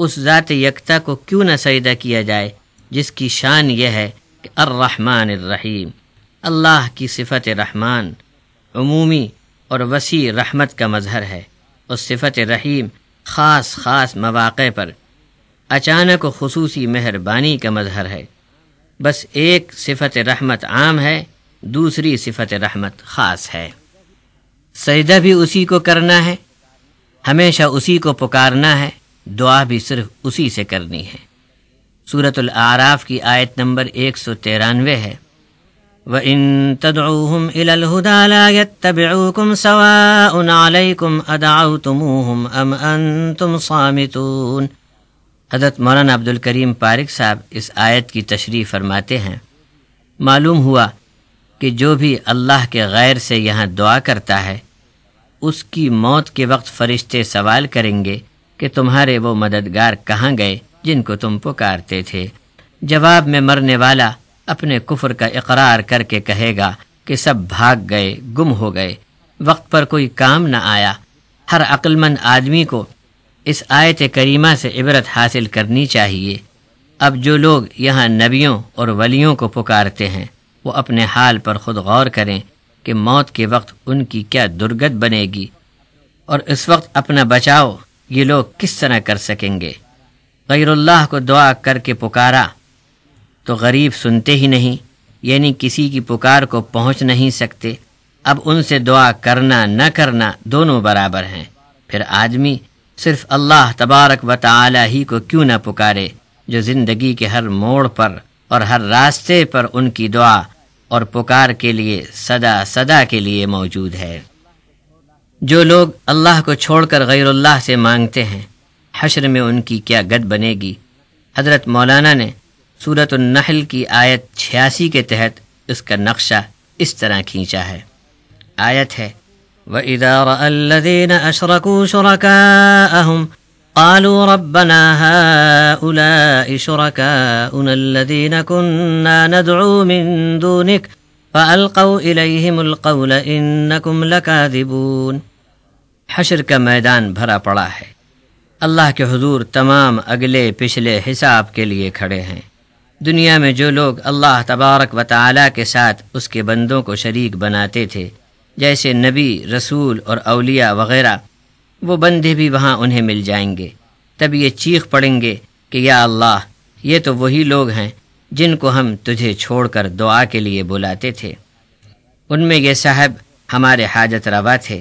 اس ذات یکتا کو کیوں نہ سجدہ کیا جائے جس کی شان یہ ہے کہ الرحمن الرحیم، اللہ کی صفت رحمان عمومی اور وسیع رحمت کا مظہر ہے، اور صفت رحیم خاص خاص مواقع پر اچانک و خصوصی مہربانی کا مظہر ہے۔ بس ایک صفت رحمت عام ہے، دوسری صفت رحمت خاص ہے۔ سجدہ بھی اسی کو کرنا ہے، ہمیشہ اسی کو پکارنا ہے، دعا بھی صرف اسی سے کرنی ہے۔ سورۃ الاعراف کی آیت نمبر 193 ہے، وَإِن تَدْعُوهُمْ إِلَى الْهُدَى لَا يَتَّبِعُوكُمْ سَوَاءٌ عَلَيْكُمْ أَدْعَوْتُمُوهُمْ أَمْ أَنْتُمْ صَامِتُونَ۔ حضرت مولانا عبد الکریم پارک صاحب اس آیت کی تشریح فرماتے ہیں، معلوم ہوا کہ جو بھی اللہ کے غیر سے یہاں دعا کرتا ہے، اس کی موت کے وقت فرشتے سوال کریں گے کہ تمہارے وہ مددگار کہاں گئے جن کو تم پکارتے تھے؟ جواب میں مرنے والا اپنے کفر کا اقرار کر کے کہے گا کہ سب بھاگ گئے، گم ہو گئے، وقت پر کوئی کام نہ آیا۔ ہر عقل مند آدمی کو اس آیت کریمہ سے عبرت حاصل کرنی چاہیے۔ اب جو لوگ یہاں نبیوں اور ولیوں کو پکارتے ہیں، وہ اپنے حال پر خود غور کریں کہ موت کے وقت ان کی کیا درگت بنے گی، اور اس وقت اپنا بچاؤ یہ لوگ کس طرح کر سکیں گے؟ غیر اللہ کو دعا کر کے پکارا تو غریب سنتے ہی نہیں، یعنی کسی کی پکار کو پہنچ نہیں سکتے۔ اب ان سے دعا کرنا نہ کرنا دونوں برابر ہیں۔ پھر آدمی صرف اللہ تبارک و تعالی ہی کو کیوں نہ پکارے، جو زندگی کے ہر موڑ پر اور ہر راستے پر ان کی دعا اور پکار کے لیے صدا صدا کے لیے موجود ہے۔ جو لوگ اللہ کو چھوڑ کر غیر اللہ سے مانگتے ہیں، حشر میں ان کی کیا گت بنے گی؟ حضرت مولانا نے سورۃ النحل کی آیت 86 کے تحت اس کا نقشہ اس طرح کھینچا ہے۔ آیت ہے، وَإِذَا رَأَى الَّذِينَ أَشْرَكُوا شُرَكَاءَهُمْ قَالُوا رَبَّنَا هَؤُلَاءِ شُرَكَاؤُنَا الَّذِينَ كُنَّا نَدْعُو مِن دُونِكَ فَأَلْقَوْا إِلَيْهِمُ الْقَوْلَ إِنَّكُمْ لَكَاذِبُونَ۔ حشر کا میدان بھرا پڑا ہے، اللہ کے حضور تمام اگلے پچھلے حساب کے لیے کھڑے ہیں۔ دنیا میں جو لوگ اللہ تبارک و تعالی کے ساتھ اس کے بندوں کو شریک بناتے تھے، جیسے نبی، رسول اور اولیاء وغیرہ، وہ بندے بھی وہاں انہیں مل جائیں گے۔ تب یہ چیخ پڑیں گے کہ یا اللہ، یہ تو وہی لوگ ہیں جن کو ہم تجھے چھوڑ کر دعا کے لیے بلاتے تھے۔ ان میں یہ صاحب ہمارے حاجت روا تھے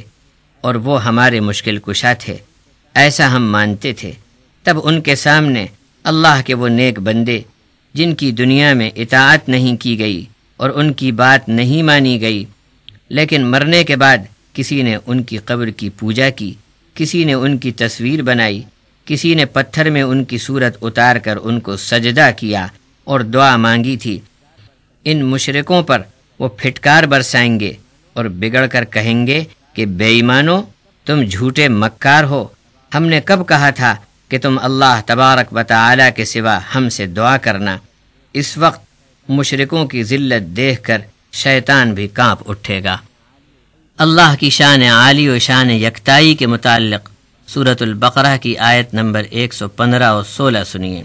اور وہ ہمارے مشکل کشا تھے، ایسا ہم مانتے تھے۔ تب ان کے سامنے اللہ کے وہ نیک بندے جن کی دنیا میں اطاعت نہیں کی گئی اور ان کی بات نہیں مانی گئی، لیکن مرنے کے بعد کسی نے ان کی قبر کی پوجا کی، کسی نے ان کی تصویر بنائی، کسی نے پتھر میں ان کی صورت اتار کر ان کو سجدہ کیا اور دعا مانگی تھی، ان مشرکوں پر وہ پھٹکار برسائیں گے اور بگڑ کر کہیں گے کہ بے ایمانو، تم جھوٹے مکار ہو، ہم نے کب کہا تھا کہ تم اللہ تبارک و تعالی کے سوا ہم سے دعا کرنا۔ اس وقت مشرکوں کی ذلت دیکھ کر شیطان بھی کانپ اٹھے گا۔ اللہ کی شان عالی و شان یکتائی کے متعلق سورۃ البقرہ کی آیت نمبر 115 اور 16 سنیے،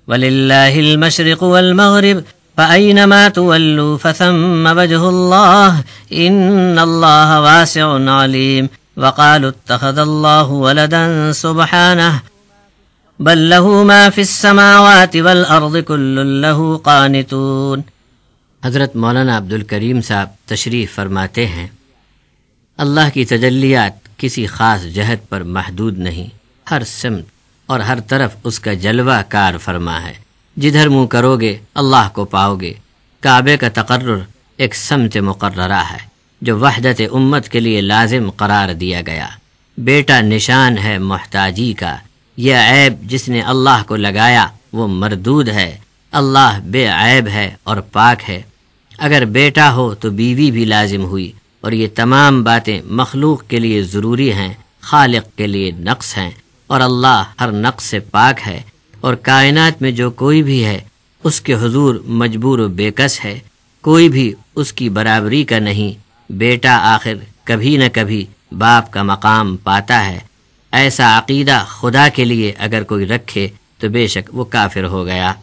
وَلِلَّهِ الْمَشْرِقُ وَالْمَغْرِبُ فَأَيْنَمَا تُوَلُّوا فَثَمَّ وَجْهُ اللَّهِ إِنَّ اللَّهَ وَاسِعٌ عَلِيمٌ وَقَالُوا اتَّخَذَ اللَّهُ وَلَدًا سُبْحَانَهُ بل له ما في السماوات والارض كل له قانتون۔ حضرت مولانا عبد الکریم صاحب تشریف فرماتے ہیں، اللہ کی تجلیات کسی خاص جہت پر محدود نہیں، ہر سمت اور ہر طرف اس کا جلوہ کار فرما ہے۔ جدھر منہ کرو گے اللہ کو پاؤ گے۔ کعبے کا تقرر ایک سمت مقررہ ہے جو وحدت امت کے لیے لازم قرار دیا گیا۔ بیٹا نشان ہے محتاجی کا، یہ عیب جس نے اللہ کو لگایا وہ مردود ہے۔ اللہ بے عیب ہے اور پاک ہے۔ اگر بیٹا ہو تو بیوی بھی لازم ہوئی، اور یہ تمام باتیں مخلوق کے لیے ضروری ہیں، خالق کے لیے نقص ہیں، اور اللہ ہر نقص سے پاک ہے۔ اور کائنات میں جو کوئی بھی ہے اس کے حضور مجبور و بےکس ہے، کوئی بھی اس کی برابری کا نہیں۔ بیٹا آخر کبھی نہ کبھی باپ کا مقام پاتا ہے۔ ایسا عقیدہ خدا کے لیے اگر کوئی رکھے تو بے شک وہ کافر ہو گیا۔